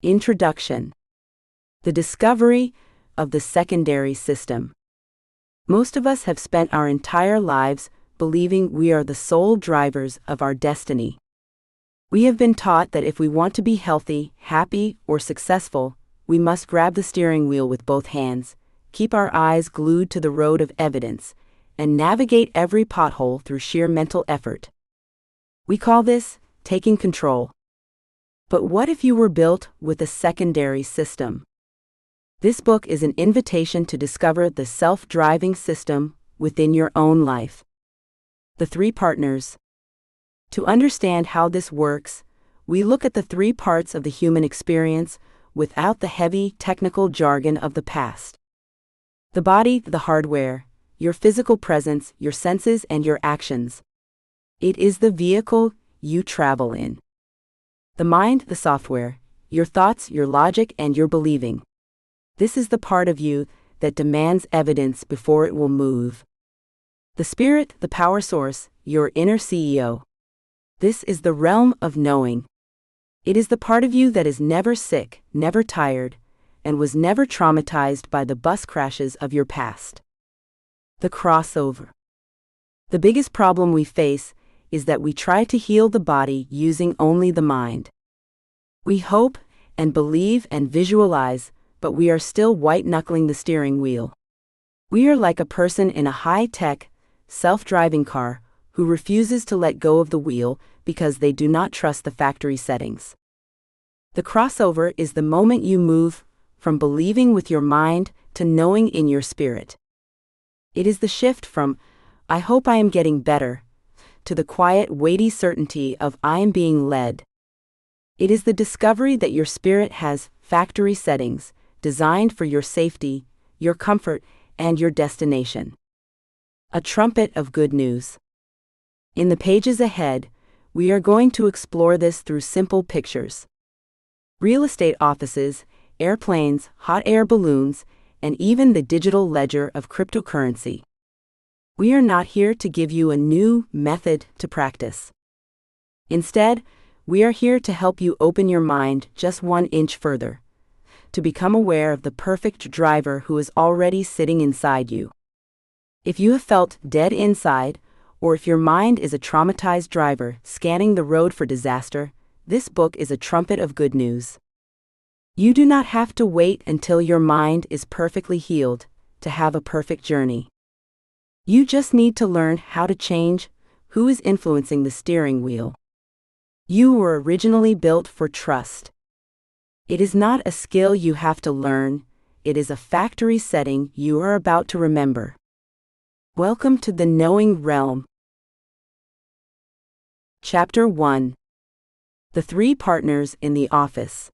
Introduction. The discovery of the secondary system. Most of us have spent our entire lives believing we are the sole drivers of our destiny. We have been taught that if we want to be healthy, happy, or successful, we must grab the steering wheel with both hands, keep our eyes glued to the road of evidence, and navigate every pothole through sheer mental effort. We call this taking control. But what if you were built with a secondary system? This book is an invitation to discover the self-driving system within your own life. The three partners. To understand how this works, we look at the three parts of the human experience without the heavy technical jargon of the past. The body, the hardware, your physical presence, your senses, and your actions. It is the vehicle you travel in. The mind, the software, your thoughts, your logic, and your believing. This is the part of you that demands evidence before it will move. The spirit, the power source, your inner CEO. This is the realm of knowing. It is the part of you that is never sick, never tired, and was never traumatized by the bus crashes of your past. The crossover. The biggest problem we face is that we try to heal the body using only the mind. We hope and believe and visualize, but we are still white-knuckling the steering wheel. We are like a person in a high-tech, self-driving car who refuses to let go of the wheel because they do not trust the factory settings. The crossover is the moment you move from believing with your mind to knowing in your spirit. It is the shift from, "I hope I am getting better," to the quiet, weighty certainty of, "I am being led." It is the discovery that your spirit has factory settings designed for your safety, your comfort, and your destination. A trumpet of good news. In the pages ahead, we are going to explore this through simple pictures. Real estate offices, airplanes, hot air balloons, and even the digital ledger of cryptocurrency. We are not here to give you a new method to practice. Instead, we are here to help you open your mind just 1 inch further, to become aware of the perfect driver who is already sitting inside you. If you have felt dead inside, or if your mind is a traumatized driver scanning the road for disaster, this book is a trumpet of good news. You do not have to wait until your mind is perfectly healed to have a perfect journey. You just need to learn how to change who is influencing the steering wheel. You were originally built for trust. It is not a skill you have to learn, it is a factory setting you are about to remember. Welcome to the knowing realm. Chapter 1. The three partners in the office.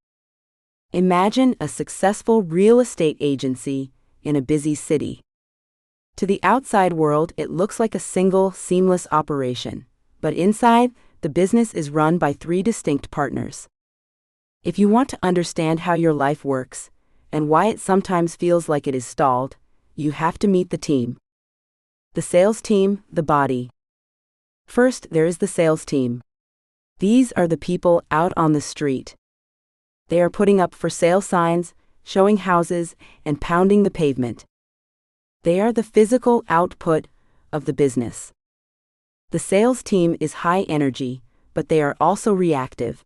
Imagine a successful real estate agency in a busy city. To the outside world, it looks like a single, seamless operation, but inside, the business is run by three distinct partners. If you want to understand how your life works, and why it sometimes feels like it is stalled, you have to meet the team. The sales team, the body. First, there is the sales team. These are the people out on the street. They are putting up for sale signs, showing houses, and pounding the pavement. They are the physical output of the business. The sales team is high energy, but they are also reactive.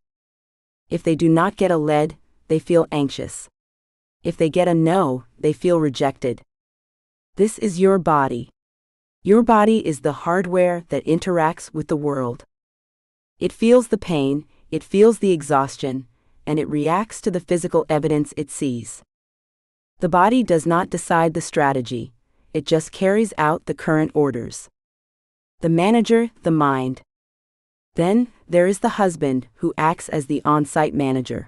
If they do not get a lead, they feel anxious. If they get a no, they feel rejected. This is your body. Your body is the hardware that interacts with the world. It feels the pain, it feels the exhaustion, and it reacts to the physical evidence it sees. The body does not decide the strategy, it just carries out the current orders. The manager, the mind. Then, there is the husband who acts as the on-site manager.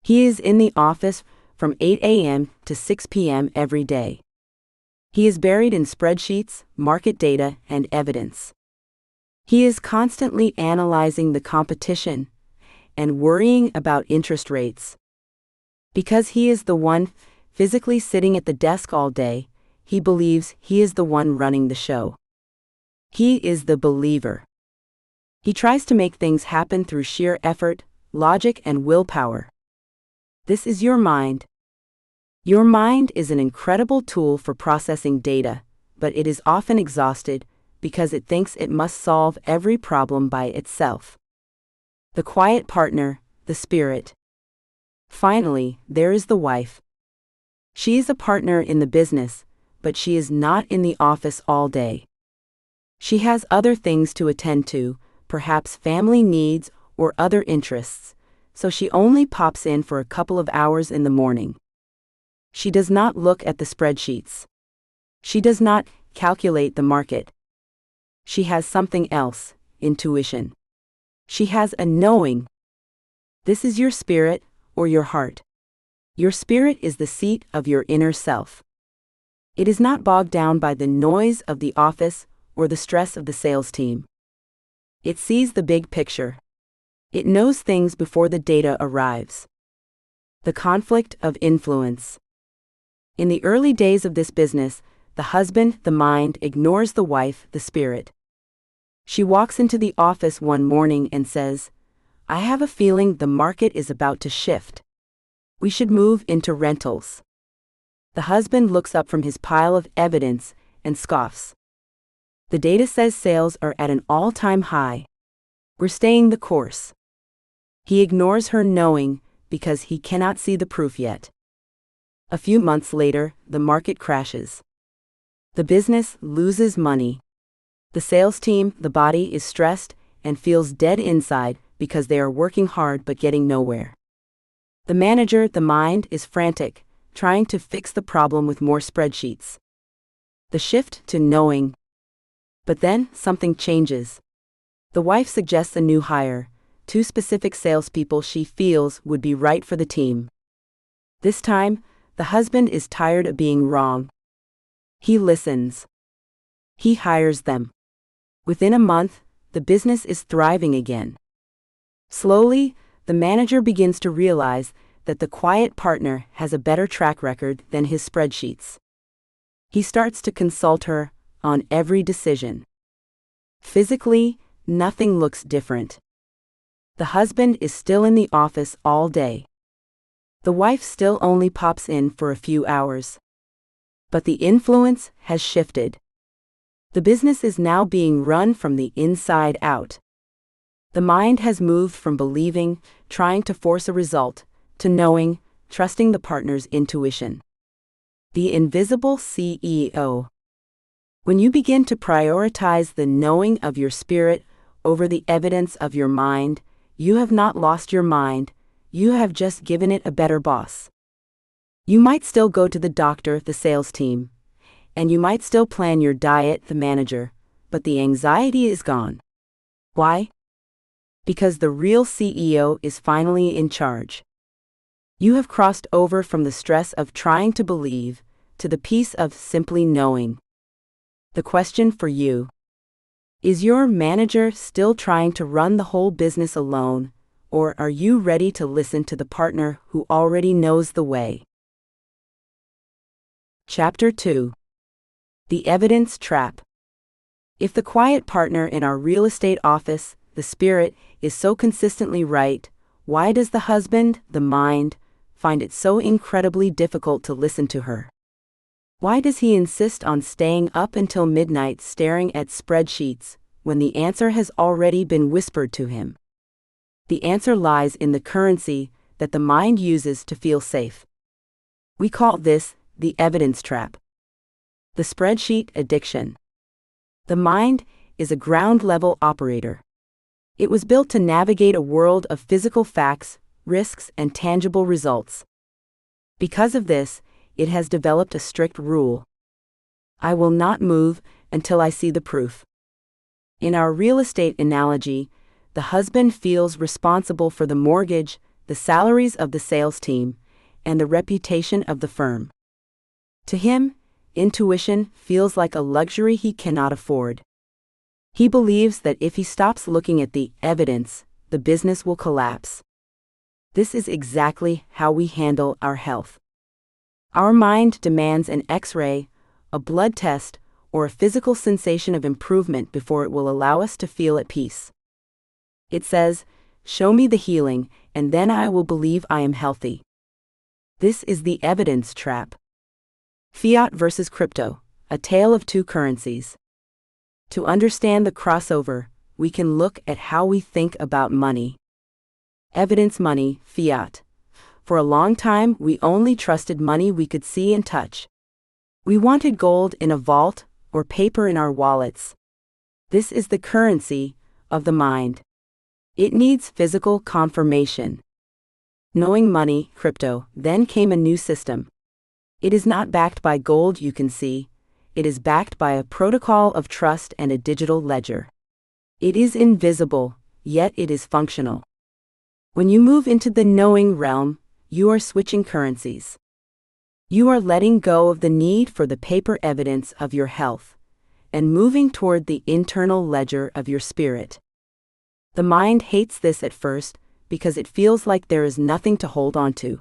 He is in the office from 8 a.m. to 6 p.m. every day. He is buried in spreadsheets, market data, and evidence. He is constantly analyzing the competition and worrying about interest rates. Because he is the one physically sitting at the desk all day, he believes he is the one running the show. He is the believer. He tries to make things happen through sheer effort, logic, and willpower. This is your mind. Your mind is an incredible tool for processing data, but it is often exhausted because it thinks it must solve every problem by itself. The quiet partner, the spirit. Finally, there is the wife. She is a partner in the business, but she is not in the office all day. She has other things to attend to, perhaps family needs or other interests, so she only pops in for a couple of hours in the morning. She does not look at the spreadsheets. She does not calculate the market. She has something else, intuition. She has a knowing. This is your spirit or your heart. Your spirit is the seat of your inner self. It is not bogged down by the noise of the office or the stress of the sales team. It sees the big picture. It knows things before the data arrives. The conflict of influence. In the early days of this business, the husband, the mind, ignores the wife, the spirit. She walks into the office one morning and says, "I have a feeling the market is about to shift. We should move into rentals." The husband looks up from his pile of evidence and scoffs. The data says sales are at an all-time high. We're staying the course. He ignores her knowing because he cannot see the proof yet. A few months later, the market crashes. The business loses money. The sales team, the body, is stressed and feels dead inside because they are working hard but getting nowhere. The manager, the mind, is frantic, trying to fix the problem with more spreadsheets. The shift to knowing. But then something changes. The wife suggests a new hire, 2 specific salespeople she feels would be right for the team. This time, the husband is tired of being wrong. He listens. He hires them. Within a month, the business is thriving again. Slowly, the manager begins to realize that the quiet partner has a better track record than his spreadsheets. He starts to consult her on every decision. Physically, nothing looks different. The husband is still in the office all day. The wife still only pops in for a few hours. But the influence has shifted. The business is now being run from the inside out. The mind has moved from believing, trying to force a result, to knowing, trusting the partner's intuition. The invisible CEO. When you begin to prioritize the knowing of your spirit over the evidence of your mind, you have not lost your mind, you have just given it a better boss. You might still go to the doctor, the sales team, and you might still plan your diet, the manager, but the anxiety is gone. Why? Because the real CEO is finally in charge. You have crossed over from the stress of trying to believe to the peace of simply knowing. The question for you: is your manager still trying to run the whole business alone, or are you ready to listen to the partner who already knows the way? Chapter 2. The Evidence Trap. If the quiet partner in our real estate office, the spirit, is so consistently right, why does the husband, the mind, find it so incredibly difficult to listen to her? Why does he insist on staying up until midnight staring at spreadsheets when the answer has already been whispered to him? The answer lies in the currency that the mind uses to feel safe. We call this the evidence trap. The spreadsheet addiction. The mind is a ground-level operator. It was built to navigate a world of physical facts, risks, and tangible results. Because of this, it has developed a strict rule. I will not move until I see the proof. In our real estate analogy, the husband feels responsible for the mortgage, the salaries of the sales team, and the reputation of the firm. To him, intuition feels like a luxury he cannot afford. He believes that if he stops looking at the evidence, the business will collapse. This is exactly how we handle our health. Our mind demands an X-ray, a blood test, or a physical sensation of improvement before it will allow us to feel at peace. It says, "Show me the healing, and then I will believe I am healthy." This is the evidence trap. Fiat versus crypto, a tale of two currencies. To understand the crossover, we can look at how we think about money. Evidence money, fiat. For a long time, we only trusted money we could see and touch. We wanted gold in a vault or paper in our wallets. This is the currency of the mind. It needs physical confirmation. Knowing money, crypto, then came a new system. It is not backed by gold you can see. It is backed by a protocol of trust and a digital ledger. It is invisible, yet it is functional. When you move into the knowing realm, you are switching currencies. You are letting go of the need for the paper evidence of your health and moving toward the internal ledger of your spirit. The mind hates this at first because it feels like there is nothing to hold on to.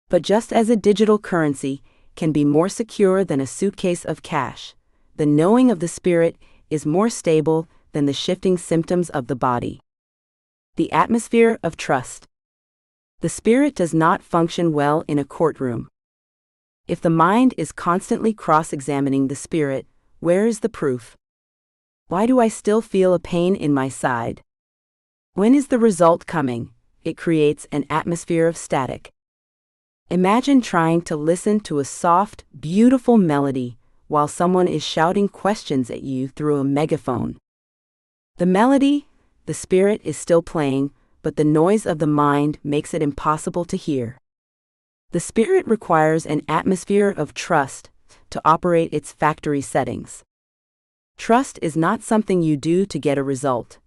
But just as a digital currency can be more secure than a suitcase of cash, the knowing of the spirit is more stable than the shifting symptoms of the body. The atmosphere of trust. The spirit does not function well in a courtroom. If the mind is constantly cross-examining the spirit, where is the proof? Why do I still feel a pain in my side? When is the result coming? It creates an atmosphere of static. Imagine trying to listen to a soft, beautiful melody while someone is shouting questions at you through a megaphone. The melody, the spirit is still playing, but the noise of the mind makes it impossible to hear. The spirit requires an atmosphere of trust to operate its factory settings. Trust is not something you do to get a result.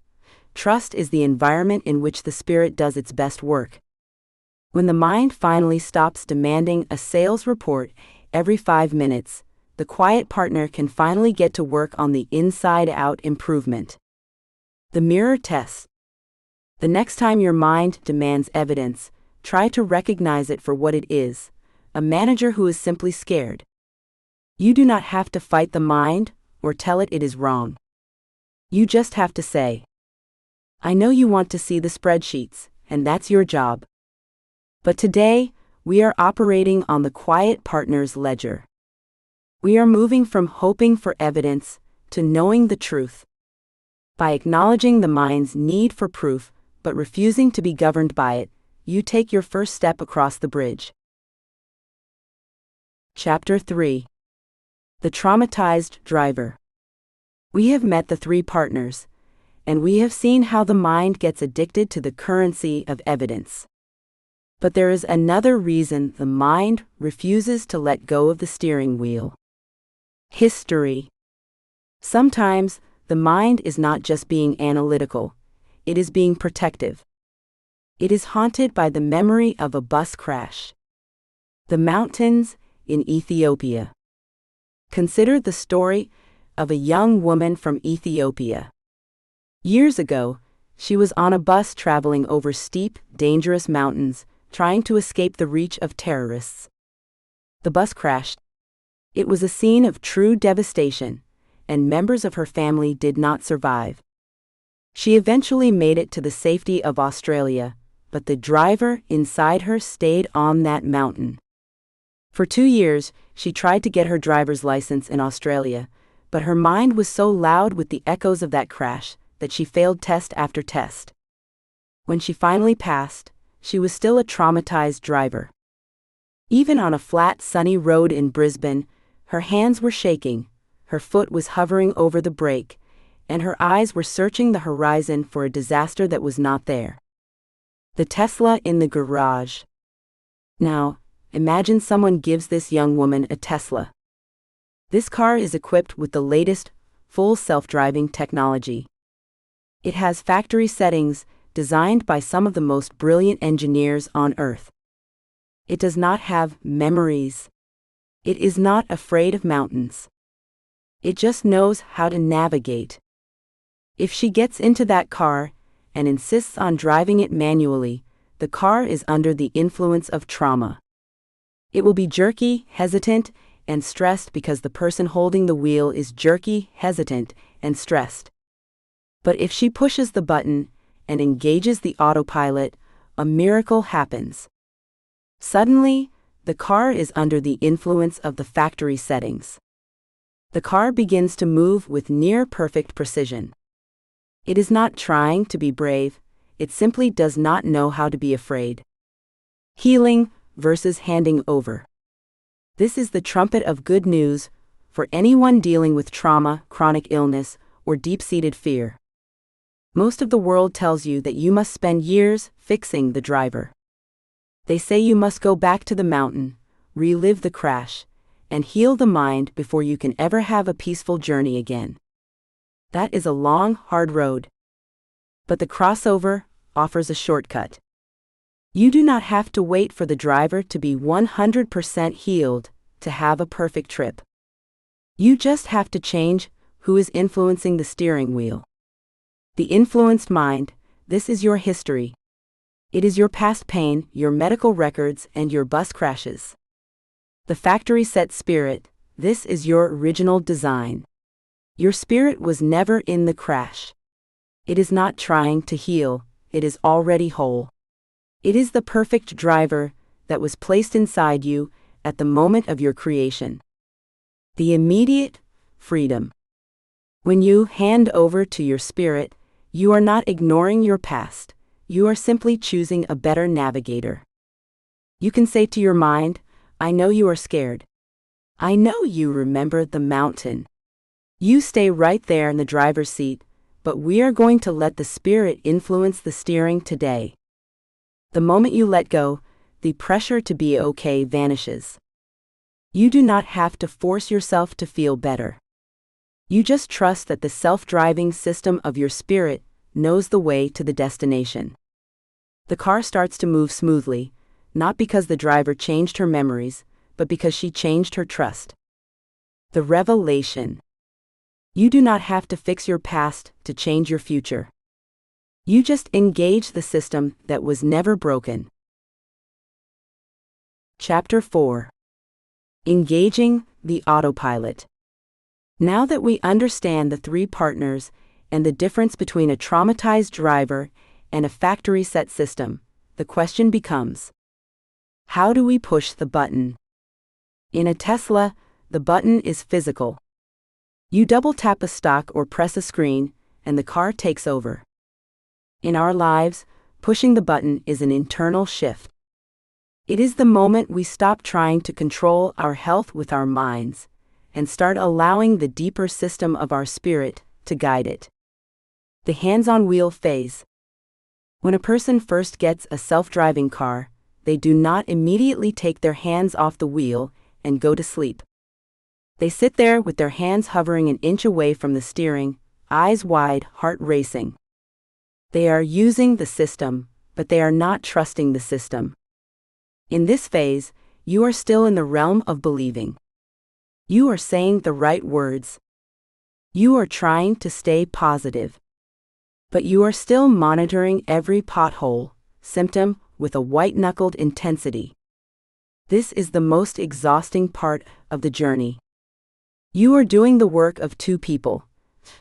Trust is the environment in which the spirit does its best work. When the mind finally stops demanding a sales report every 5 minutes, the quiet partner can finally get to work on the inside-out improvement. The mirror test. The next time your mind demands evidence, try to recognize it for what it is, a manager who is simply scared. You do not have to fight the mind or tell it is wrong. You just have to say, I know you want to see the spreadsheets, and that's your job. But today, we are operating on the quiet partner's ledger. We are moving from hoping for evidence to knowing the truth. By acknowledging the mind's need for proof, but refusing to be governed by it, you take your first step across the bridge. Chapter 3. The Traumatized Driver. We have met the three partners, and we have seen how the mind gets addicted to the currency of evidence. But there is another reason the mind refuses to let go of the steering wheel. History. Sometimes, the mind is not just being analytical, it is being protective. It is haunted by the memory of a bus crash. The mountains in Ethiopia. Consider the story of a young woman from Ethiopia. Years ago, she was on a bus traveling over steep, dangerous mountains, trying to escape the reach of terrorists. The bus crashed. It was a scene of true devastation, and members of her family did not survive. She eventually made it to the safety of Australia, but the driver inside her stayed on that mountain. For 2 years, she tried to get her driver's license in Australia, but her mind was so loud with the echoes of that crash that she failed test after test. When she finally passed, she was still a traumatized driver. Even on a flat, sunny road in Brisbane, her hands were shaking, her foot was hovering over the brake, and her eyes were searching the horizon for a disaster that was not there. The Tesla in the garage. Now, imagine someone gives this young woman a Tesla. This car is equipped with the latest, full self-driving technology. It has factory settings designed by some of the most brilliant engineers on Earth. It does not have memories. It is not afraid of mountains. It just knows how to navigate. If she gets into that car and insists on driving it manually, the car is under the influence of trauma. It will be jerky, hesitant, and stressed because the person holding the wheel is jerky, hesitant, and stressed. But if she pushes the button and engages the autopilot, a miracle happens. Suddenly, the car is under the influence of the factory settings. The car begins to move with near-perfect precision. It is not trying to be brave, it simply does not know how to be afraid. Healing versus handing over. This is the trumpet of good news for anyone dealing with trauma, chronic illness, or deep-seated fear. Most of the world tells you that you must spend years fixing the driver. They say you must go back to the mountain, relive the crash, and heal the mind before you can ever have a peaceful journey again. That is a long, hard road. But the crossover offers a shortcut. You do not have to wait for the driver to be 100% healed to have a perfect trip. You just have to change who is influencing the steering wheel. The influenced mind, this is your history. It is your past pain, your medical records, and your bus crashes. The factory set spirit, this is your original design. Your spirit was never in the crash. It is not trying to heal, it is already whole. It is the perfect driver that was placed inside you at the moment of your creation. The immediate freedom. When you hand over to your spirit, you are not ignoring your past, you are simply choosing a better navigator. You can say to your mind, I know you are scared. I know you remember the mountain. You stay right there in the driver's seat, but we are going to let the spirit influence the steering today. The moment you let go, the pressure to be okay vanishes. You do not have to force yourself to feel better. You just trust that the self-driving system of your spirit knows the way to the destination. The car starts to move smoothly, not because the driver changed her memories, but because she changed her trust. The revelation. You do not have to fix your past to change your future. You just engage the system that was never broken. Chapter 4. Engaging the autopilot. Now that we understand the three partners and the difference between a traumatized driver and a factory-set system, the question becomes, how do we push the button? In a Tesla, the button is physical. You double-tap a stalk or press a screen, and the car takes over. In our lives, pushing the button is an internal shift. It is the moment we stop trying to control our health with our minds and start allowing the deeper system of our spirit to guide it. The hands-on-wheel phase. When a person first gets a self-driving car, they do not immediately take their hands off the wheel and go to sleep. They sit there with their hands hovering an inch away from the steering, eyes wide, heart racing. They are using the system, but they are not trusting the system. In this phase, you are still in the realm of believing. You are saying the right words. You are trying to stay positive. But you are still monitoring every pothole, symptom, with a white-knuckled intensity. This is the most exhausting part of the journey. You are doing the work of two people,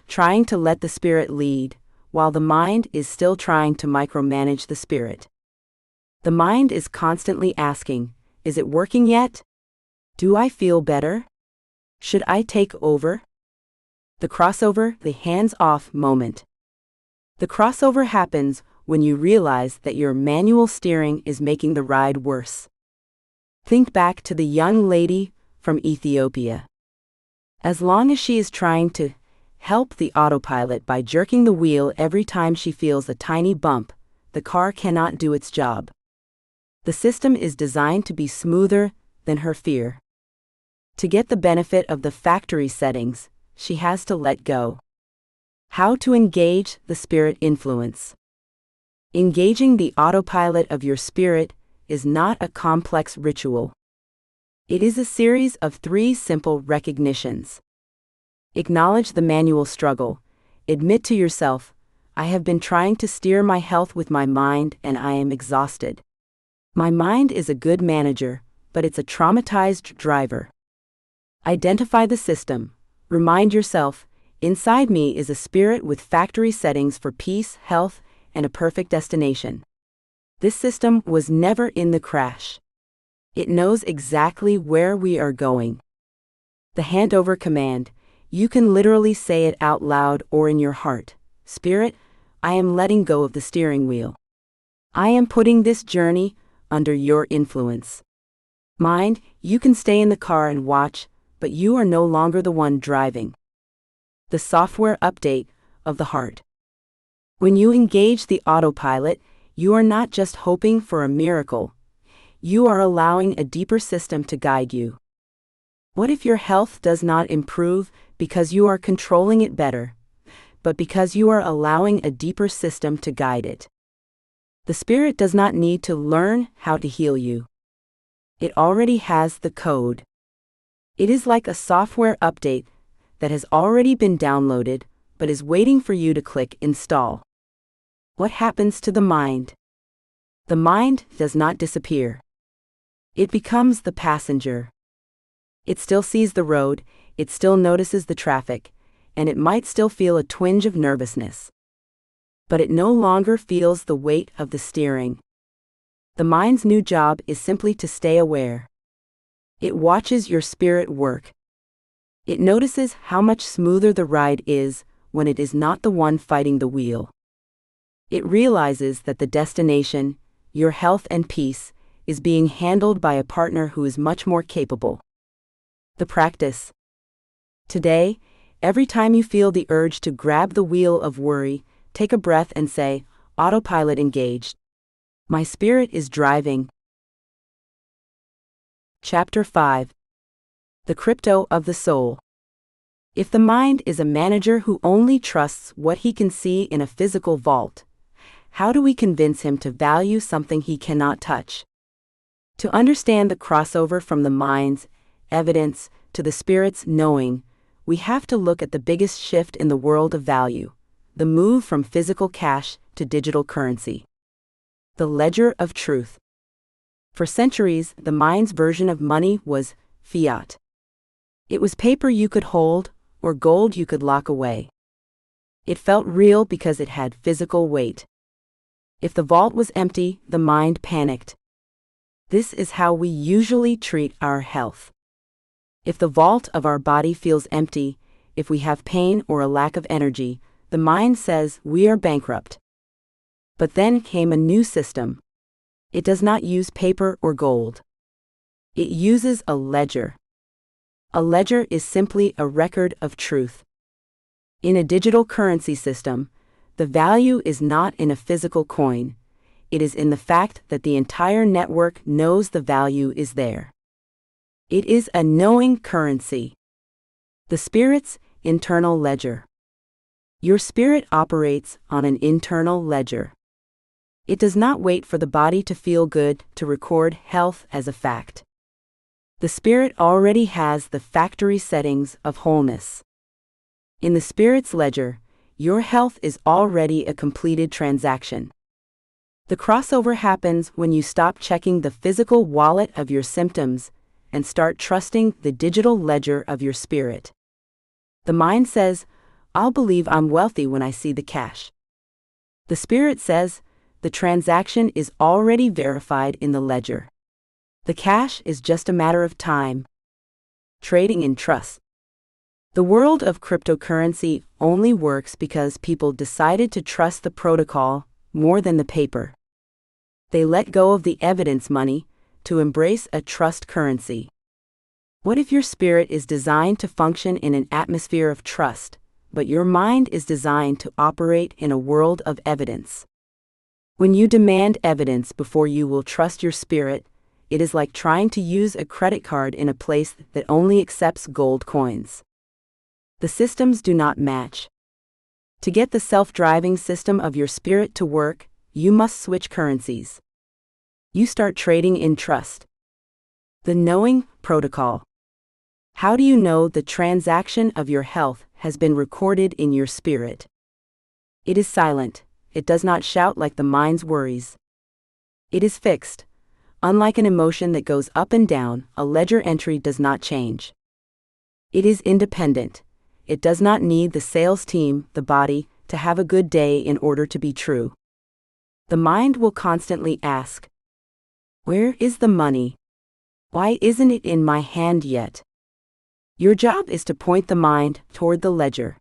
trying to let the spirit lead, while the mind is still trying to micromanage the spirit. The mind is constantly asking, is it working yet? Do I feel better? Should I take over? The crossover, the hands-off moment. The crossover happens when you realize that your manual steering is making the ride worse. Think back to the young lady from Ethiopia. As long as she is trying to help the autopilot by jerking the wheel every time she feels a tiny bump, the car cannot do its job. The system is designed to be smoother than her fear. To get the benefit of the factory settings, she has to let go. How to engage the spirit influence. Engaging the autopilot of your spirit is not a complex ritual. It is a series of 3 simple recognitions. Acknowledge the manual struggle. Admit to yourself, I have been trying to steer my health with my mind and I am exhausted. My mind is a good manager, but it's a traumatized driver. Identify the system. Remind yourself, inside me is a spirit with factory settings for peace, health, and a perfect destination. This system was never in the crash. It knows exactly where we are going. The handover command, you can literally say it out loud or in your heart. Spirit, I am letting go of the steering wheel. I am putting this journey under your influence. Mind, you can stay in the car and watch, but you are no longer the one driving. The software update of the heart. When you engage the autopilot, you are not just hoping for a miracle. You are allowing a deeper system to guide you. What if your health does not improve because you are controlling it better, but because you are allowing a deeper system to guide it? The spirit does not need to learn how to heal you. It already has the code. It is like a software update that has already been downloaded but is waiting for you to click install. What happens to the mind? The mind does not disappear. It becomes the passenger. It still sees the road, it still notices the traffic, and it might still feel a twinge of nervousness. But it no longer feels the weight of the steering. The mind's new job is simply to stay aware. It watches your spirit work. It notices how much smoother the ride is when it is not the one fighting the wheel. It realizes that the destination, your health and peace, is being handled by a partner who is much more capable. The practice. Today, every time you feel the urge to grab the wheel of worry, take a breath and say, autopilot engaged. My spirit is driving. Chapter 5. The Crypto of the Soul. If the mind is a manager who only trusts what he can see in a physical vault, how do we convince him to value something he cannot touch? To understand the crossover from the mind's evidence to the spirit's knowing, we have to look at the biggest shift in the world of value, the move from physical cash to digital currency. The ledger of truth. For centuries, the mind's version of money was fiat. It was paper you could hold or gold you could lock away. It felt real because it had physical weight. If the vault was empty, the mind panicked. This is how we usually treat our health. If the vault of our body feels empty, if we have pain or a lack of energy, the mind says we are bankrupt. But then came a new system. It does not use paper or gold. It uses a ledger. A ledger is simply a record of truth. In a digital currency system, the value is not in a physical coin. It is in the fact that the entire network knows the value is there. It is a knowing currency. The spirit's internal ledger. Your spirit operates on an internal ledger. It does not wait for the body to feel good to record health as a fact. The spirit already has the factory settings of wholeness. In the spirit's ledger, your health is already a completed transaction. The crossover happens when you stop checking the physical wallet of your symptoms and start trusting the digital ledger of your spirit. The mind says, I'll believe I'm wealthy when I see the cash. The spirit says, the transaction is already verified in the ledger. The cash is just a matter of time. Trading in trust. The world of cryptocurrency only works because people decided to trust the protocol more than the paper. They let go of the evidence money to embrace a trust currency. What if your spirit is designed to function in an atmosphere of trust, but your mind is designed to operate in a world of evidence? When you demand evidence before you will trust your spirit, it is like trying to use a credit card in a place that only accepts gold coins. The systems do not match. To get the self-driving system of your spirit to work, you must switch currencies. You start trading in trust. The knowing protocol. How do you know the transaction of your health has been recorded in your spirit? It is silent. It does not shout like the mind's worries. It is fixed. Unlike an emotion that goes up and down, a ledger entry does not change. It is independent. It does not need the sales team, the body, to have a good day in order to be true. The mind will constantly ask, where is the money? Why isn't it in my hand yet? Your job is to point the mind toward the ledger.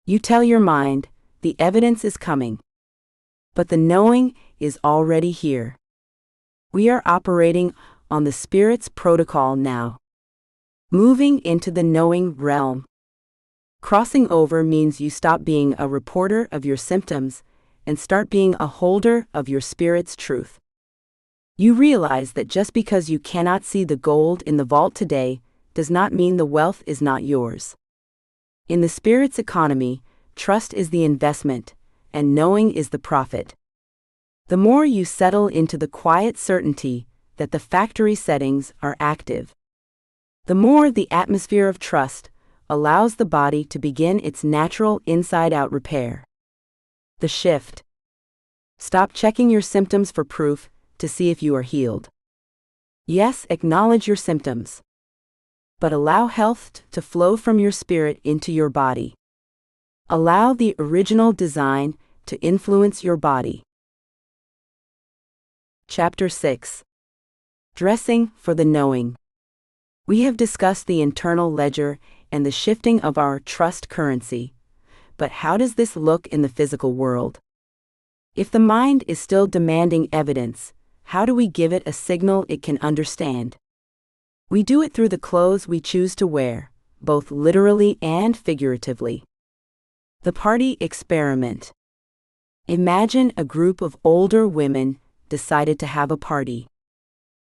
You tell your mind, the evidence is coming. But the knowing is already here. We are operating on the Spirit's protocol now. Moving into the knowing realm. Crossing over means you stop being a reporter of your symptoms and start being a holder of your Spirit's truth. You realize that just because you cannot see the gold in the vault today does not mean the wealth is not yours. In the Spirit's economy, trust is the investment, and knowing is the profit. The more you settle into the quiet certainty that the factory settings are active, the more the atmosphere of trust allows the body to begin its natural inside-out repair. The shift. Stop checking your symptoms for proof to see if you are healed. Yes, acknowledge your symptoms. But allow health to flow from your spirit into your body. Allow the original design to influence your body. Chapter 6. Dressing for the knowing. We have discussed the internal ledger and the shifting of our trust currency. But how does this look in the physical world? If the mind is still demanding evidence, how do we give it a signal it can understand? We do it through the clothes we choose to wear, both literally and figuratively. The party experiment. Imagine a group of older women decided to have a party.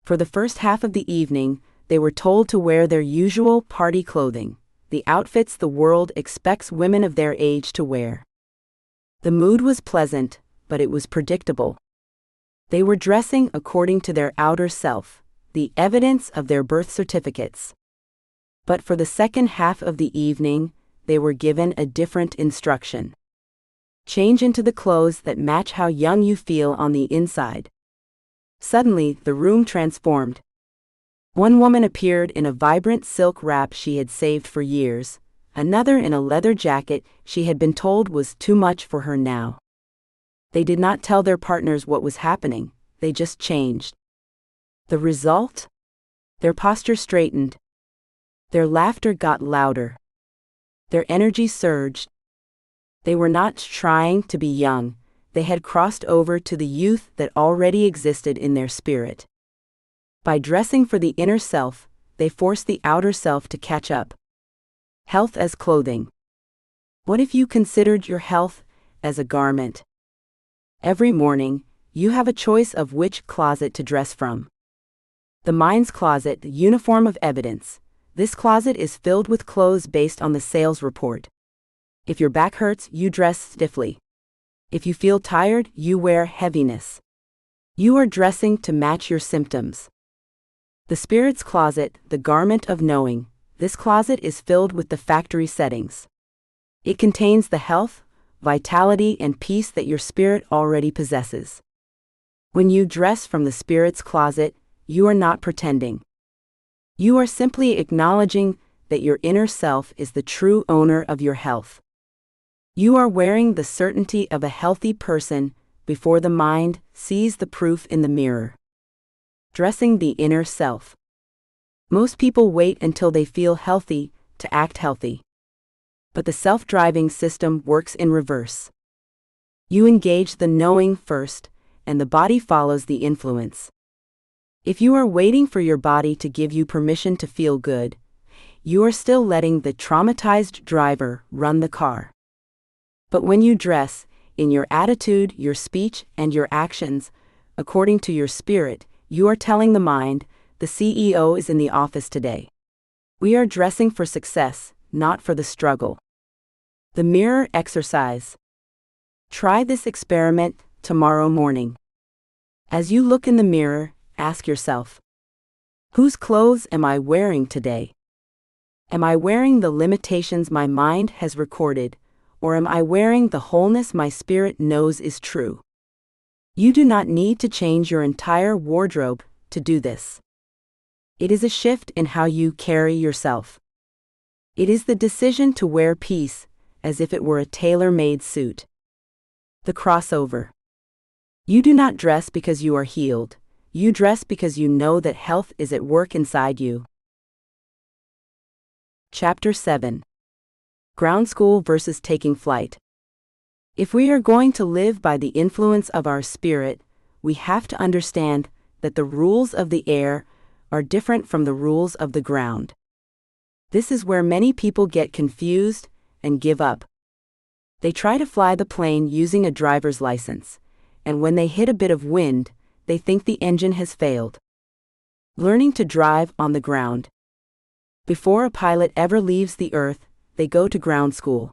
For the first half of the evening, they were told to wear their usual party clothing, the outfits the world expects women of their age to wear. The mood was pleasant, but it was predictable. They were dressing according to their outer self, the evidence of their birth certificates. But for the second half of the evening, they were given a different instruction. Change into the clothes that match how young you feel on the inside. Suddenly, the room transformed. One woman appeared in a vibrant silk wrap she had saved for years, another in a leather jacket she had been told was too much for her now. They did not tell their partners what was happening, they just changed. The result? Their posture straightened. Their laughter got louder. Their energy surged. They were not trying to be young, they had crossed over to the youth that already existed in their spirit. By dressing for the inner self, they forced the outer self to catch up. Health as clothing. What if you considered your health as a garment? Every morning, you have a choice of which closet to dress from. The mind's closet, the uniform of evidence. This closet is filled with clothes based on the sales report. If your back hurts, you dress stiffly. If you feel tired, you wear heaviness. You are dressing to match your symptoms. The spirit's closet, the garment of knowing, this closet is filled with the factory settings. It contains the health, vitality, and peace that your spirit already possesses. When you dress from the spirit's closet, you are not pretending. You are simply acknowledging that your inner self is the true owner of your health. You are wearing the certainty of a healthy person before the mind sees the proof in the mirror. Dressing the inner self. Most people wait until they feel healthy to act healthy. But the self-driving system works in reverse. You engage the knowing first, and the body follows the influence. If you are waiting for your body to give you permission to feel good, you are still letting the traumatized driver run the car. But when you dress, in your attitude, your speech, and your actions, according to your spirit, you are telling the mind, the CEO is in the office today. We are dressing for success, not for the struggle. The mirror exercise. Try this experiment tomorrow morning. As you look in the mirror, ask yourself, whose clothes am I wearing today? Am I wearing the limitations my mind has recorded, or am I wearing the wholeness my spirit knows is true? You do not need to change your entire wardrobe to do this. It is a shift in how you carry yourself. It is the decision to wear peace as if it were a tailor-made suit. The crossover. You do not dress because you are healed. You dress because you know that health is at work inside you. Chapter 7. Ground School versus Taking Flight. If we are going to live by the influence of our spirit, we have to understand that the rules of the air are different from the rules of the ground. This is where many people get confused and give up. They try to fly the plane using a driver's license, and when they hit a bit of wind, they think the engine has failed. Learning to drive on the ground. Before a pilot ever leaves the earth, they go to ground school.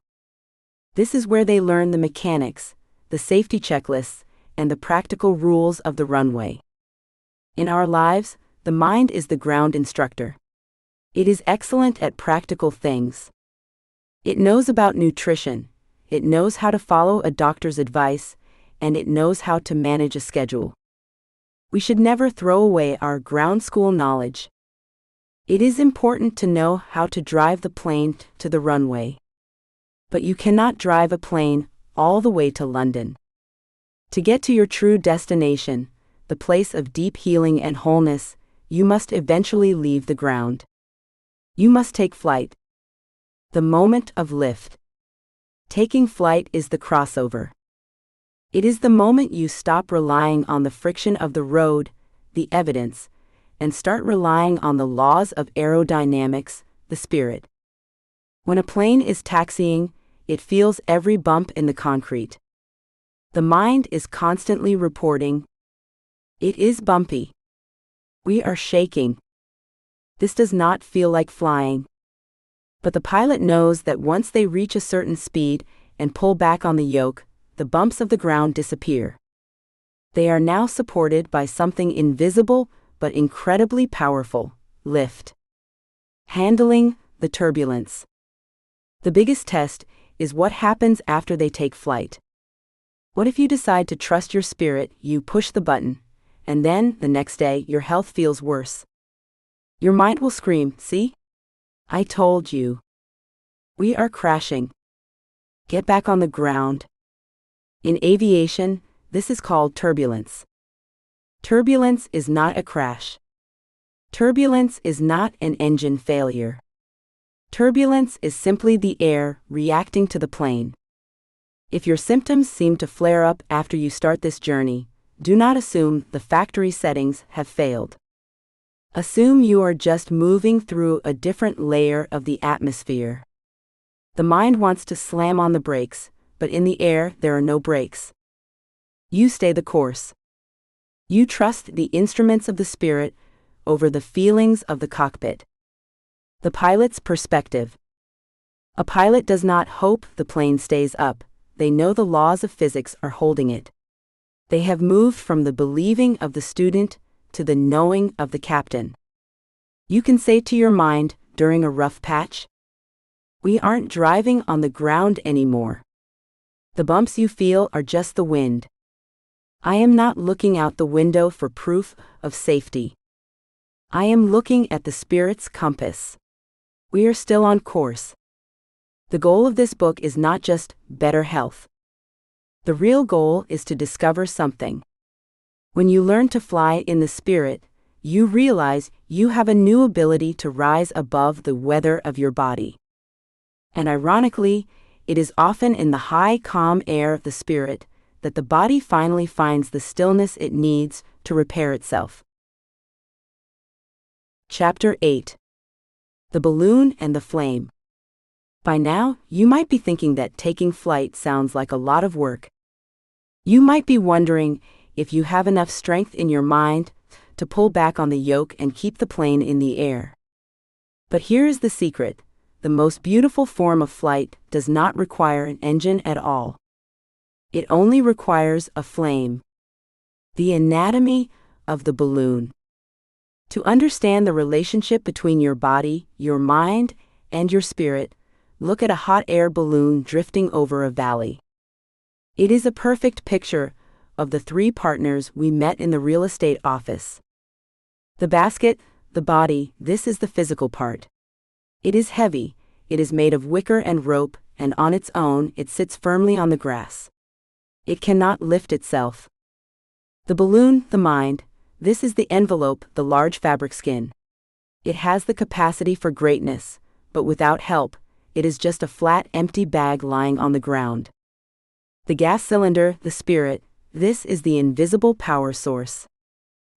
This is where they learn the mechanics, the safety checklists, and the practical rules of the runway. In our lives, the mind is the ground instructor. It is excellent at practical things. It knows about nutrition, it knows how to follow a doctor's advice, and it knows how to manage a schedule. We should never throw away our ground school knowledge. It is important to know how to drive the plane to the runway. But you cannot drive a plane all the way to London. To get to your true destination, the place of deep healing and wholeness, you must eventually leave the ground. You must take flight. The moment of lift. Taking flight is the crossover. It is the moment you stop relying on the friction of the road, the evidence, and start relying on the laws of aerodynamics, the spirit. When a plane is taxiing, it feels every bump in the concrete. The mind is constantly reporting. It is bumpy. We are shaking. This does not feel like flying. But the pilot knows that once they reach a certain speed and pull back on the yoke, the bumps of the ground disappear. They are now supported by something invisible but incredibly powerful: lift. Handling the turbulence. The biggest test is what happens after they take flight. What if you decide to trust your spirit, you push the button, and then, the next day, your health feels worse? Your mind will scream, "See? I told you. We are crashing. Get back on the ground." In aviation, this is called turbulence. Turbulence is not a crash. Turbulence is not an engine failure. Turbulence is simply the air reacting to the plane. If your symptoms seem to flare up after you start this journey, do not assume the factory settings have failed. Assume you are just moving through a different layer of the atmosphere. The mind wants to slam on the brakes, but in the air there are no brakes. You stay the course. You trust the instruments of the spirit over the feelings of the cockpit. The pilot's perspective. A pilot does not hope the plane stays up. They know the laws of physics are holding it. They have moved from the believing of the student to the knowing of the captain. You can say to your mind during a rough patch, "We aren't driving on the ground anymore. The bumps you feel are just the wind. I am not looking out the window for proof of safety. I am looking at the spirit's compass. We are still on course." The goal of this book is not just better health. The real goal is to discover something. When you learn to fly in the spirit, you realize you have a new ability to rise above the weather of your body. And ironically, it is often in the high, calm air of the spirit that the body finally finds the stillness it needs to repair itself. Chapter 8. The Balloon and the Flame. By now, you might be thinking that taking flight sounds like a lot of work. You might be wondering if you have enough strength in your mind to pull back on the yoke and keep the plane in the air. But here is the secret: the most beautiful form of flight does not require an engine at all. It only requires a flame. The anatomy of the balloon. To understand the relationship between your body, your mind, and your spirit, look at a hot air balloon drifting over a valley. It is a perfect picture of the three partners we met in the real estate office. The basket, the body, this is the physical part. It is heavy, it is made of wicker and rope, and on its own it sits firmly on the grass. It cannot lift itself. The balloon, the mind, This is the envelope, the large fabric skin. It has the capacity for greatness, but without help, it is just a flat, empty bag lying on the ground. The gas cylinder, the spirit, this is the invisible power source.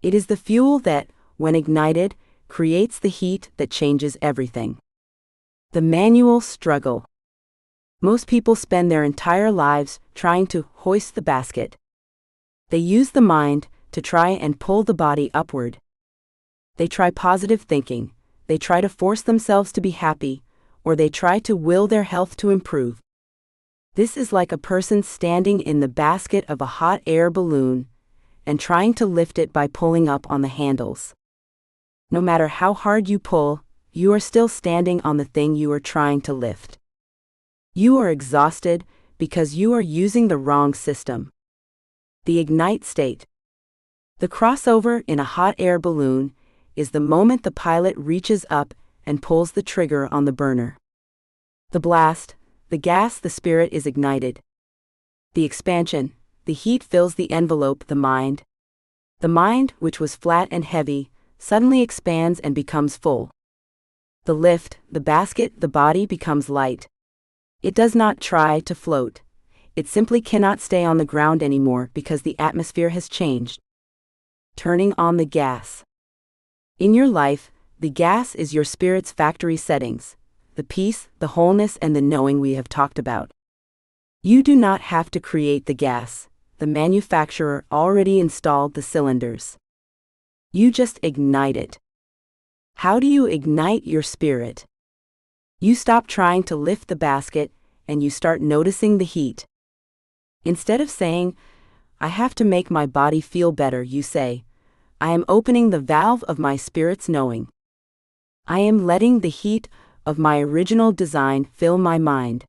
It is the fuel that, when ignited, creates the heat that changes everything. The manual struggle. Most people spend their entire lives trying to hoist the basket. They use the mind to try and pull the body upward. They try positive thinking, they try to force themselves to be happy, or they try to will their health to improve. This is like a person standing in the basket of a hot air balloon and trying to lift it by pulling up on the handles. No matter how hard you pull, you are still standing on the thing you are trying to lift. You are exhausted because you are using the wrong system. The ignite state. The crossover in a hot air balloon is the moment the pilot reaches up and pulls the trigger on the burner. The blast, the gas, the spirit is ignited. The expansion, the heat fills the envelope, the mind. The mind, which was flat and heavy, suddenly expands and becomes full. The lift, the basket, the body becomes light. It does not try to float. It simply cannot stay on the ground anymore because the atmosphere has changed. Turning on the gas. In your life, the gas is your spirit's factory settings, the peace, the wholeness, and the knowing we have talked about. You do not have to create the gas. The manufacturer already installed the cylinders. You just ignite it. How do you ignite your spirit? You stop trying to lift the basket and you start noticing the heat. Instead of saying, I have to make my body feel better, you say, I am opening the valve of my spirit's knowing. I am letting the heat of my original design fill my mind.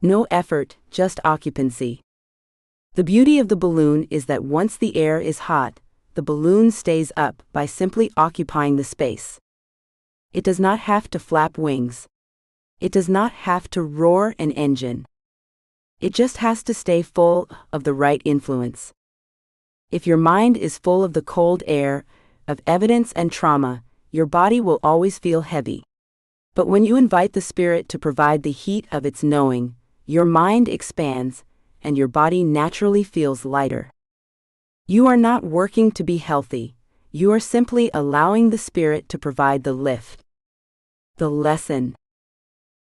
No effort, just occupancy. The beauty of the balloon is that once the air is hot, the balloon stays up by simply occupying the space. It does not have to flap wings. It does not have to roar an engine. It just has to stay full of the right influence. If your mind is full of the cold air, of evidence and trauma, your body will always feel heavy. But when you invite the spirit to provide the heat of its knowing, your mind expands, and your body naturally feels lighter. You are not working to be healthy, you are simply allowing the spirit to provide the lift. The lesson.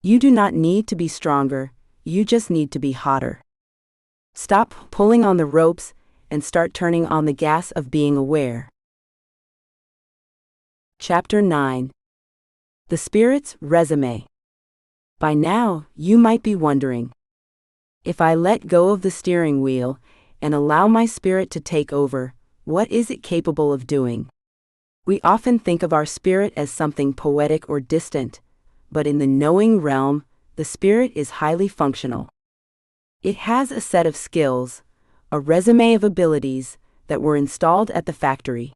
You do not need to be stronger, you just need to be hotter. Stop pulling on the ropes and start turning on the gas of being aware. Chapter 9. The Spirit's Resume. By now, you might be wondering, if I let go of the steering wheel and allow my spirit to take over, what is it capable of doing? We often think of our spirit as something poetic or distant, but in the knowing realm, the spirit is highly functional. It has a set of skills, a resume of abilities that were installed at the factory.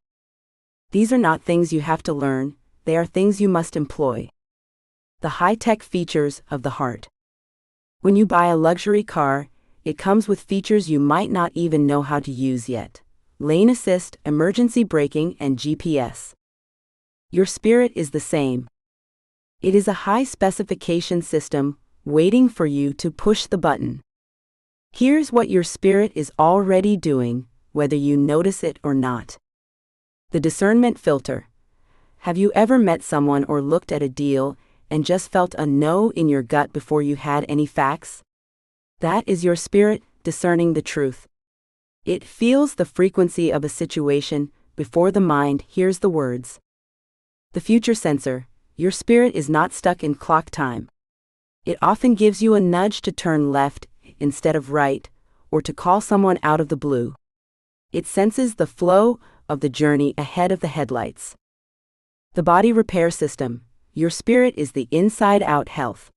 These are not things you have to learn, they are things you must employ. The high-tech features of the heart. When you buy a luxury car, it comes with features you might not even know how to use yet. Lane assist, emergency braking, and GPS. Your spirit is the same. It is a high-specification system waiting for you to push the button. Here's what your spirit is already doing, whether you notice it or not. The discernment filter. Have you ever met someone or looked at a deal and just felt a no in your gut before you had any facts? That is your spirit discerning the truth. It feels the frequency of a situation before the mind hears the words. The future sensor. Your spirit is not stuck in clock time. It often gives you a nudge to turn left instead of right, or to call someone out of the blue. It senses the flow of the journey ahead of the headlights. The body repair system. Your spirit is the inside-out health.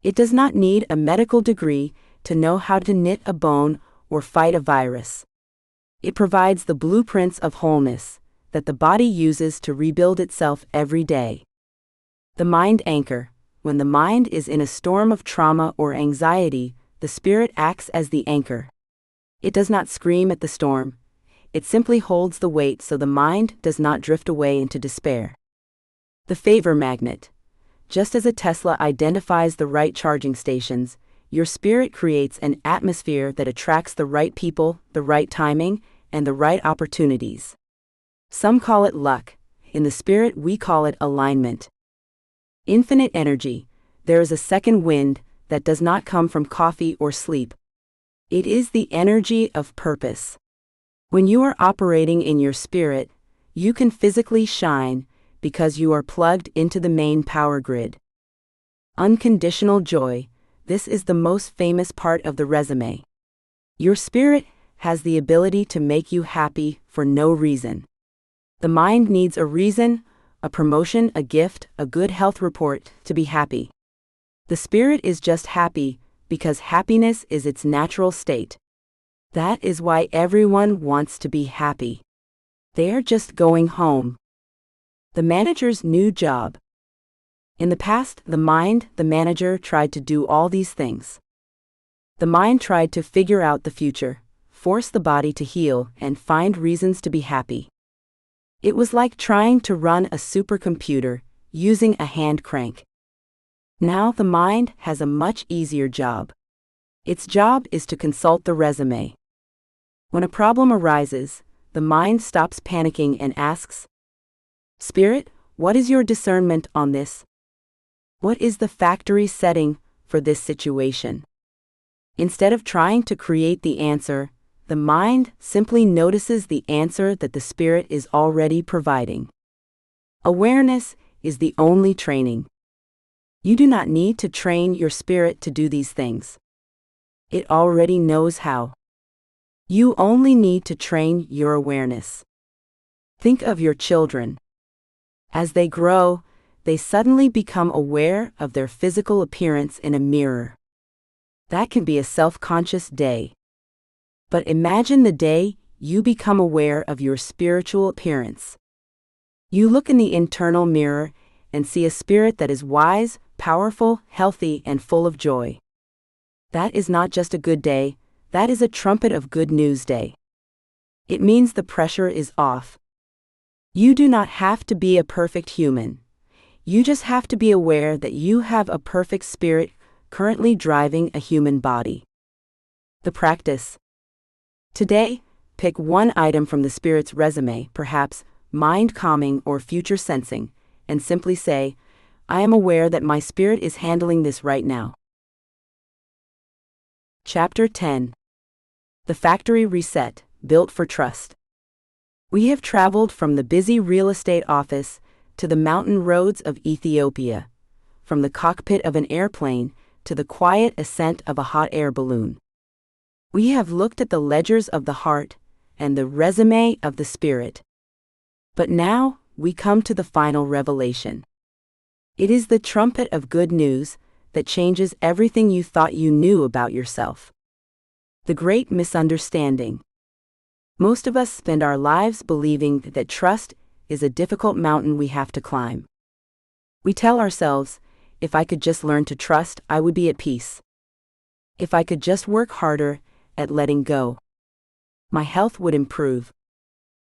It does not need a medical degree to know how to knit a bone or fight a virus. It provides the blueprints of wholeness that the body uses to rebuild itself every day. The mind anchor. When the mind is in a storm of trauma or anxiety, the spirit acts as the anchor. It does not scream at the storm. it simply holds the weight so the mind does not drift away into despair. The favor magnet. Just as a Tesla identifies the right charging stations, your spirit creates an atmosphere that attracts the right people, the right timing, and the right opportunities. Some call it luck. In the spirit, we call it alignment. Infinite energy. There is a second wind that does not come from coffee or sleep. It is the energy of purpose. When you are operating in your spirit, you can physically shine because you are plugged into the main power grid. Unconditional joy. This is the most famous part of the resume. Your spirit has the ability to make you happy for no reason. The mind needs a reason, a promotion, a gift, a good health report to be happy. The spirit is just happy because happiness is its natural state. That is why everyone wants to be happy. They are just going home. The manager's new job. In the past, the manager, tried to do all these things. The mind tried to figure out the future, force the body to heal, and find reasons to be happy. It was like trying to run a supercomputer using a hand crank. Now the mind has a much easier job. Its job is to consult the resume. When a problem arises, the mind stops panicking and asks, "Spirit, what is your discernment on this? What is the factory setting for this situation?" Instead of trying to create the answer, the mind simply notices the answer that the spirit is already providing. Awareness is the only training. You do not need to train your spirit to do these things. It already knows how. You only need to train your awareness. Think of your children. As they grow, they suddenly become aware of their physical appearance in a mirror. That can be a self-conscious day. But imagine the day you become aware of your spiritual appearance. You look in the internal mirror and see a spirit that is wise, powerful, healthy, and full of joy. That is not just a good day, that is a trumpet of good news day. It means the pressure is off. You do not have to be a perfect human. You just have to be aware that you have a perfect spirit currently driving a human body. The practice. Today, pick one item from the spirit's resume, perhaps mind calming or future sensing, and simply say, "I am aware that my spirit is handling this right now." Chapter 10. The Factory Reset, Built for Trust. We have traveled from the busy real estate office to the mountain roads of Ethiopia, from the cockpit of an airplane to the quiet ascent of a hot air balloon. We have looked at the ledgers of the heart and the resume of the spirit. But now we come to the final revelation. It is the trumpet of good news that changes everything you thought you knew about yourself. The great misunderstanding. Most of us spend our lives believing that trust is a difficult mountain we have to climb. We tell ourselves, if I could just learn to trust, I would be at peace. If I could just work harder at letting go, my health would improve.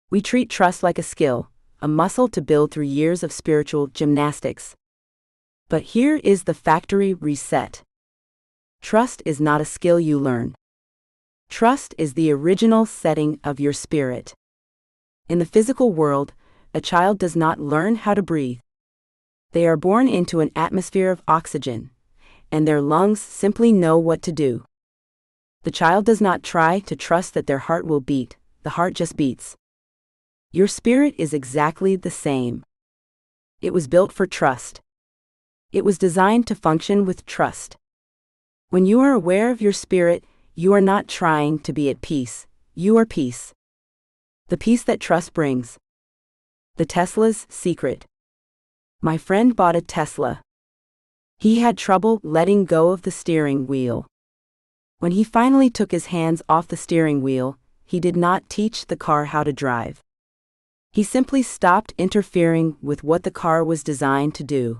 We treat trust like a skill, a muscle to build through years of spiritual gymnastics. But here is the factory reset. Trust is not a skill you learn. Trust is the original setting of your spirit. In the physical world, a child does not learn how to breathe. They are born into an atmosphere of oxygen, and their lungs simply know what to do. The child does not try to trust that their heart will beat, the heart just beats. Your spirit is exactly the same. It was built for trust. It was designed to function with trust. When you are aware of your spirit, you are not trying to be at peace, you are peace. The peace that trust brings. The Tesla's secret. My friend bought a Tesla. He had trouble letting go of the steering wheel. When he finally took his hands off the steering wheel, he did not teach the car how to drive. He simply stopped interfering with what the car was designed to do.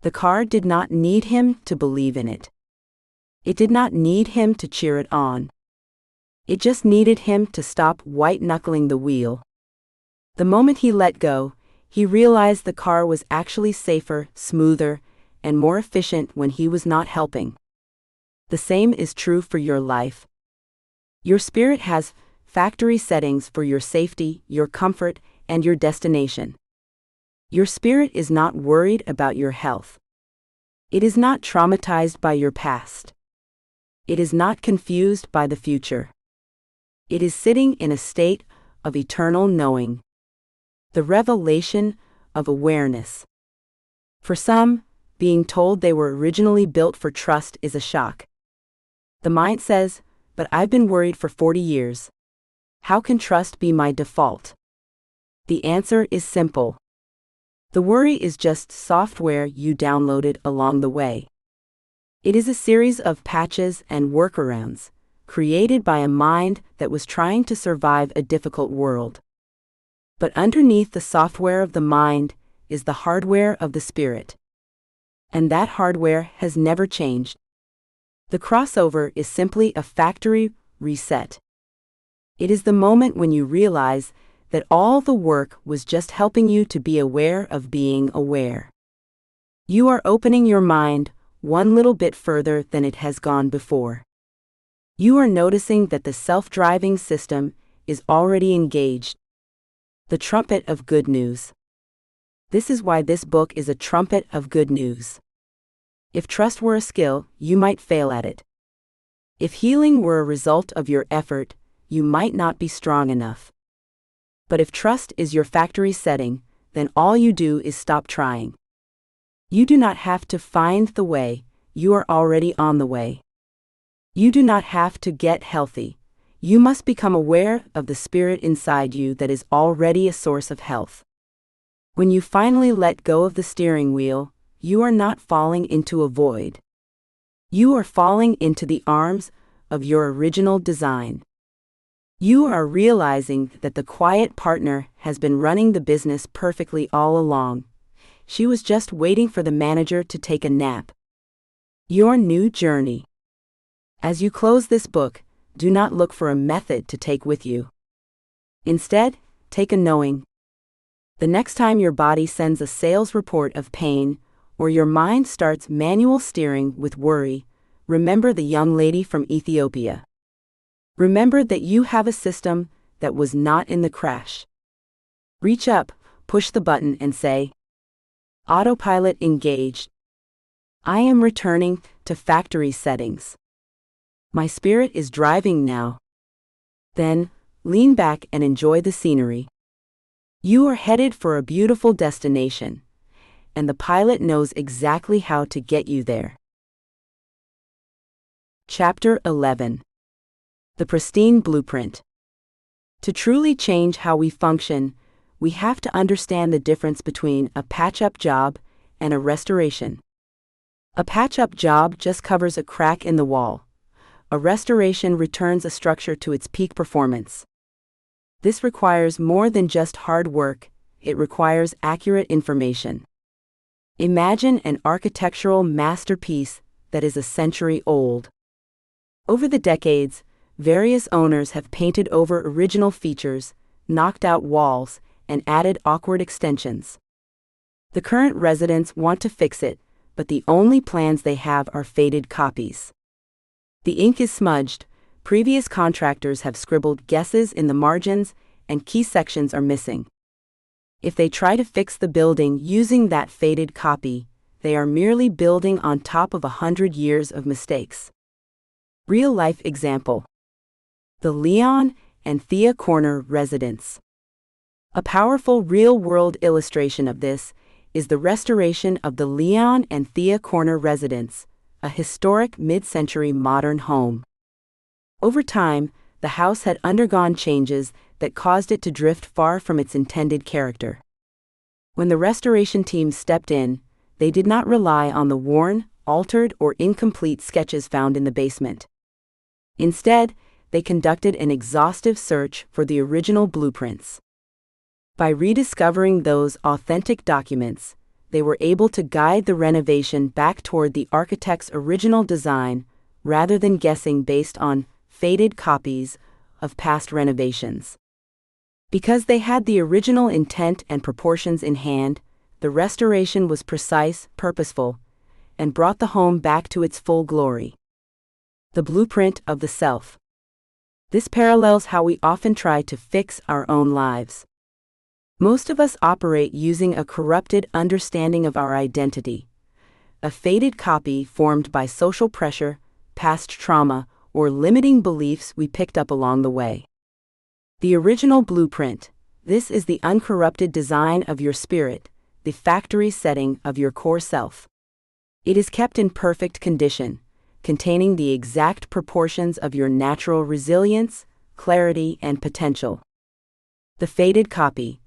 The car did not need him to believe in it. It did not need him to cheer it on. It just needed him to stop white-knuckling the wheel. The moment he let go, he realized the car was actually safer, smoother, and more efficient when he was not helping. The same is true for your life. Your spirit has factory settings for your safety, your comfort, and your destination. Your spirit is not worried about your health. It is not traumatized by your past. It is not confused by the future. It is sitting in a state of eternal knowing. The revelation of awareness. For some, being told they were originally built for trust is a shock. The mind says, "But I've been worried for 40 years. How can trust be my default?" The answer is simple. The worry is just software you downloaded along the way. It is a series of patches and workarounds, created by a mind that was trying to survive a difficult world. But underneath the software of the mind is the hardware of the spirit. And that hardware has never changed. The crossover is simply a factory reset. It is the moment when you realize that all the work was just helping you to be aware of being aware. You are opening your mind one little bit further than it has gone before. You are noticing that the self-driving system is already engaged. The trumpet of good news. This is why this book is a trumpet of good news. If trust were a skill, you might fail at it. If healing were a result of your effort, you might not be strong enough. But if trust is your factory setting, then all you do is stop trying. You do not have to find the way, you are already on the way. You do not have to get healthy. You must become aware of the spirit inside you that is already a source of health. When you finally let go of the steering wheel, you are not falling into a void. You are falling into the arms of your original design. You are realizing that the quiet partner has been running the business perfectly all along. She was just waiting for the manager to take a nap. Your new journey. As you close this book, do not look for a method to take with you. Instead, take a knowing. The next time your body sends a sales report of pain, or your mind starts manual steering with worry, remember the young lady from Ethiopia. Remember that you have a system that was not in the crash. Reach up, push the button and say, "Autopilot engaged. I am returning to factory settings. My spirit is driving now." Then, lean back and enjoy the scenery. You are headed for a beautiful destination, and the pilot knows exactly how to get you there. Chapter 11. The Pristine Blueprint. To truly change how we function, we have to understand the difference between a patch-up job and a restoration. A patch-up job just covers a crack in the wall. A restoration returns a structure to its peak performance. This requires more than just hard work, it requires accurate information. Imagine an architectural masterpiece that is a century old. Over the decades, various owners have painted over original features, knocked out walls, and added awkward extensions. The current residents want to fix it, but the only plans they have are faded copies. The ink is smudged, previous contractors have scribbled guesses in the margins, and key sections are missing. If they try to fix the building using that faded copy, they are merely building on top of 100 years of mistakes. Real-life example. The Leon and Thea Corner residence. A powerful real-world illustration of this is the restoration of the Leon and Thea Corner residence, a historic mid-century modern home. Over time, the house had undergone changes that caused it to drift far from its intended character. When the restoration team stepped in, they did not rely on the worn, altered, or incomplete sketches found in the basement. Instead, they conducted an exhaustive search for the original blueprints. By rediscovering those authentic documents, they were able to guide the renovation back toward the architect's original design, rather than guessing based on faded copies of past renovations. Because they had the original intent and proportions in hand, the restoration was precise, purposeful, and brought the home back to its full glory. The blueprint of the self. This parallels how we often try to fix our own lives. Most of us operate using a corrupted understanding of our identity, a faded copy formed by social pressure, past trauma, or limiting beliefs we picked up along the way. The original blueprint. This is the uncorrupted design of your spirit, the factory setting of your core self. It is kept in perfect condition, containing the exact proportions of your natural resilience, clarity, and potential. The faded copy.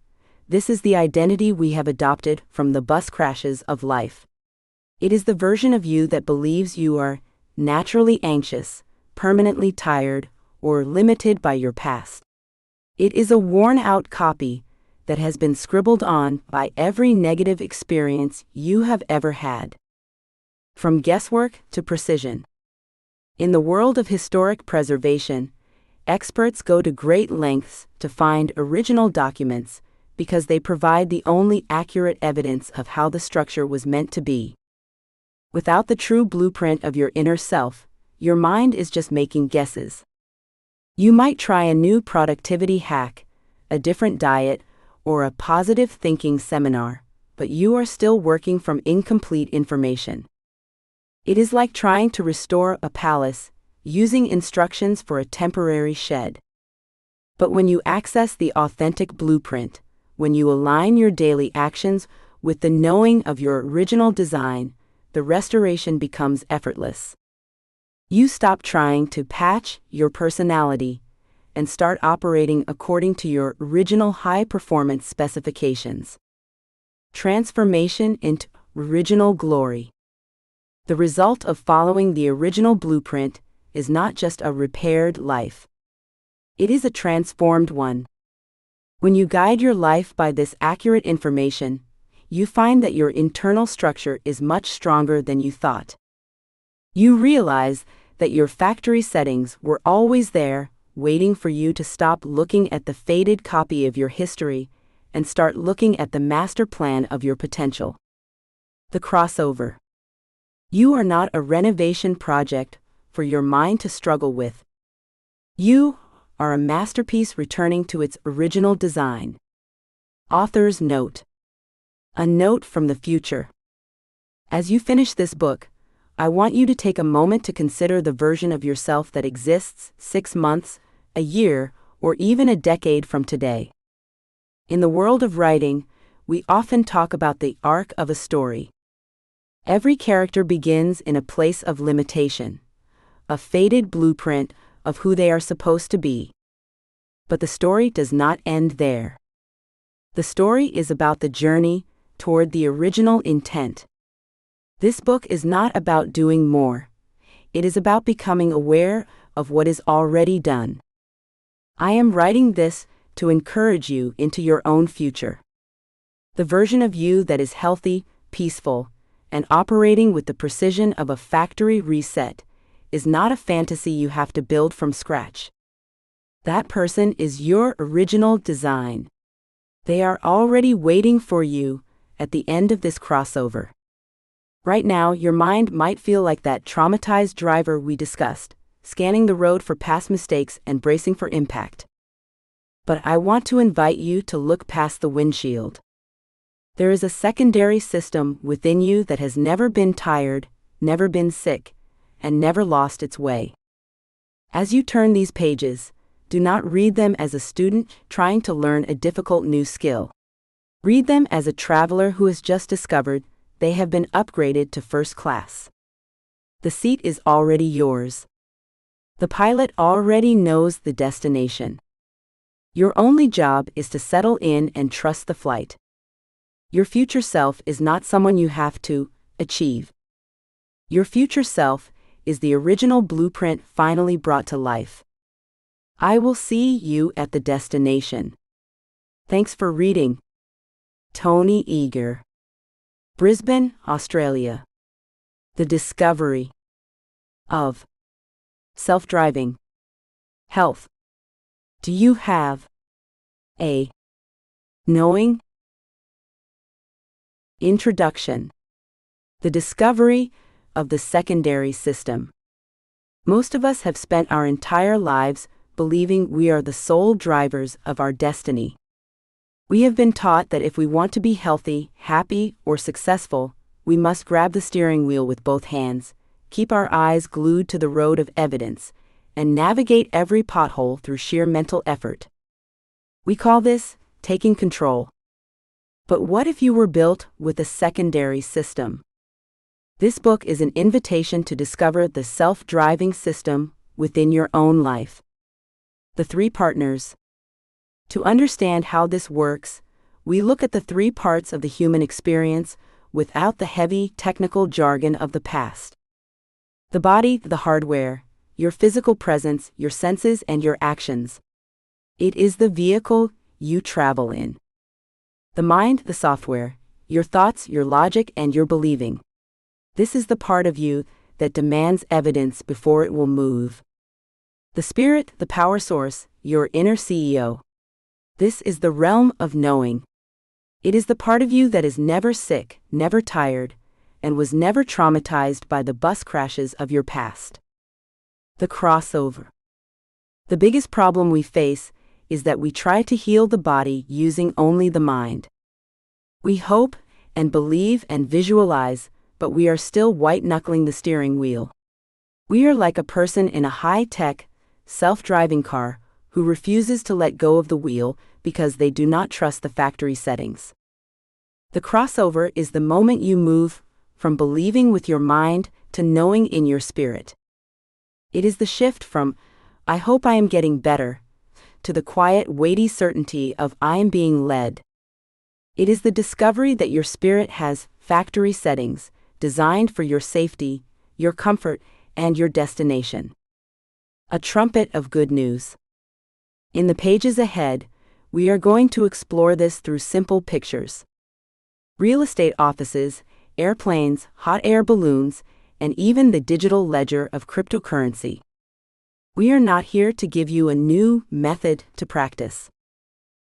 This is the identity we have adopted from the bus crashes of life. It is the version of you that believes you are naturally anxious, permanently tired, or limited by your past. It is a worn-out copy that has been scribbled on by every negative experience you have ever had. From guesswork to precision. In the world of historic preservation, experts go to great lengths to find original documents because they provide the only accurate evidence of how the structure was meant to be. Without the true blueprint of your inner self, your mind is just making guesses. You might try a new productivity hack, a different diet, or a positive thinking seminar, but you are still working from incomplete information. It is like trying to restore a palace using instructions for a temporary shed. But when you access the authentic blueprint, when you align your daily actions with the knowing of your original design, the restoration becomes effortless. You stop trying to patch your personality and start operating according to your original high-performance specifications. Transformation into original glory. The result of following the original blueprint is not just a repaired life. It is a transformed one. When you guide your life by this accurate information, you find that your internal structure is much stronger than you thought. You realize that your factory settings were always there, waiting for you to stop looking at the faded copy of your history and start looking at the master plan of your potential. The crossover. You are not a renovation project for your mind to struggle with. You are a masterpiece returning to its original design. Author's note. A note from the future. As you finish this book, I want you to take a moment to consider the version of yourself that exists 6 months, a year, or even a decade from today. In the world of writing, we often talk about the arc of a story. Every character begins in a place of limitation, a faded blueprint of who they are supposed to be. But the story does not end there. The story is about the journey toward the original intent. This book is not about doing more. It is about becoming aware of what is already done. I am writing this to encourage you into your own future. The version of you that is healthy, peaceful, and operating with the precision of a factory reset is not a fantasy you have to build from scratch. That person is your original design. They are already waiting for you at the end of this crossover. Right now, your mind might feel like that traumatized driver we discussed, scanning the road for past mistakes and bracing for impact. But I want to invite you to look past the windshield. There is a secondary system within you that has never been tired, never been sick, and never lost its way. As you turn these pages, do not read them as a student trying to learn a difficult new skill. Read them as a traveler who has just discovered they have been upgraded to first class. The seat is already yours. The pilot already knows the destination. Your only job is to settle in and trust the flight. Your future self is not someone you have to achieve. Your future self is the original blueprint finally brought to life. I will see you at the destination. Thanks for reading. Tony Egar. Brisbane, Australia. The discovery of self-driving health. Do you have a knowing? Introduction. The discovery of the secondary system. Most of us have spent our entire lives believing we are the sole drivers of our destiny. We have been taught that if we want to be healthy, happy, or successful, we must grab the steering wheel with both hands, keep our eyes glued to the road of evidence, and navigate every pothole through sheer mental effort. We call this taking control. But what if you were built with a secondary system? This book is an invitation to discover the self-driving system within your own life. The three partners. To understand how this works, we look at the three parts of the human experience without the heavy technical jargon of the past. The body, the hardware, your physical presence, your senses, and your actions. It is the vehicle you travel in. The mind, the software, your thoughts, your logic, and your believing. This is the part of you that demands evidence before it will move. The spirit, the power source, your inner CEO. This is the realm of knowing. It is the part of you that is never sick, never tired, and was never traumatized by the bus crashes of your past. The crossover. The biggest problem we face is that we try to heal the body using only the mind. We hope and believe and visualize, but we are still white-knuckling the steering wheel. We are like a person in a high-tech, self-driving car who refuses to let go of the wheel because they do not trust the factory settings. The crossover is the moment you move from believing with your mind to knowing in your spirit. It is the shift from, "I hope I am getting better," to the quiet, weighty certainty of, "I am being led." It is the discovery that your spirit has factory settings designed for your safety, your comfort, and your destination. A trumpet of good news. In the pages ahead, we are going to explore this through simple pictures. Real estate offices, airplanes, hot air balloons, and even the digital ledger of cryptocurrency. We are not here to give you a new method to practice.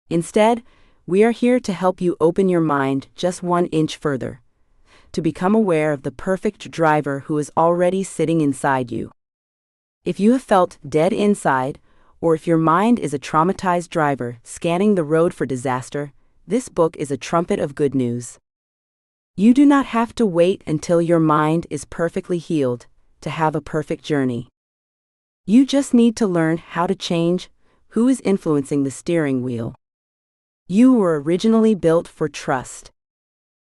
Instead, we are here to help you open your mind just 1 inch further, to become aware of the perfect driver who is already sitting inside you. If you have felt dead inside, or if your mind is a traumatized driver scanning the road for disaster, this book is a trumpet of good news. You do not have to wait until your mind is perfectly healed to have a perfect journey. You just need to learn how to change who is influencing the steering wheel. You were originally built for trust.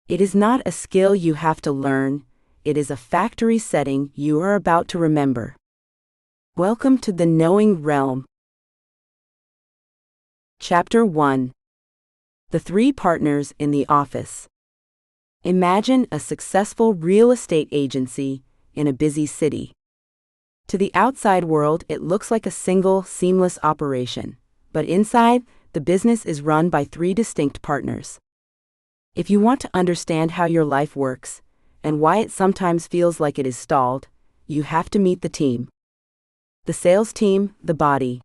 It is not a skill you have to learn, it is a factory setting you are about to remember. Welcome to the knowing realm. Chapter 1. The three partners in the office. Imagine a successful real estate agency in a busy city. To the outside world, it looks like a single, seamless operation, but inside, the business is run by three distinct partners. If you want to understand how your life works, and why it sometimes feels like it is stalled, you have to meet the team. The sales team, the body.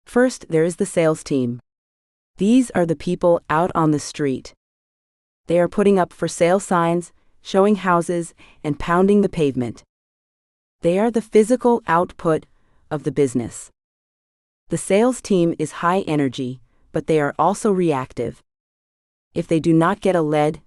First, there is the sales team. These are the people out on the street. They are putting up for sale signs, showing houses, and pounding the pavement. They are the physical output of the business. The sales team is high energy, but they are also reactive. If they do not get a lead,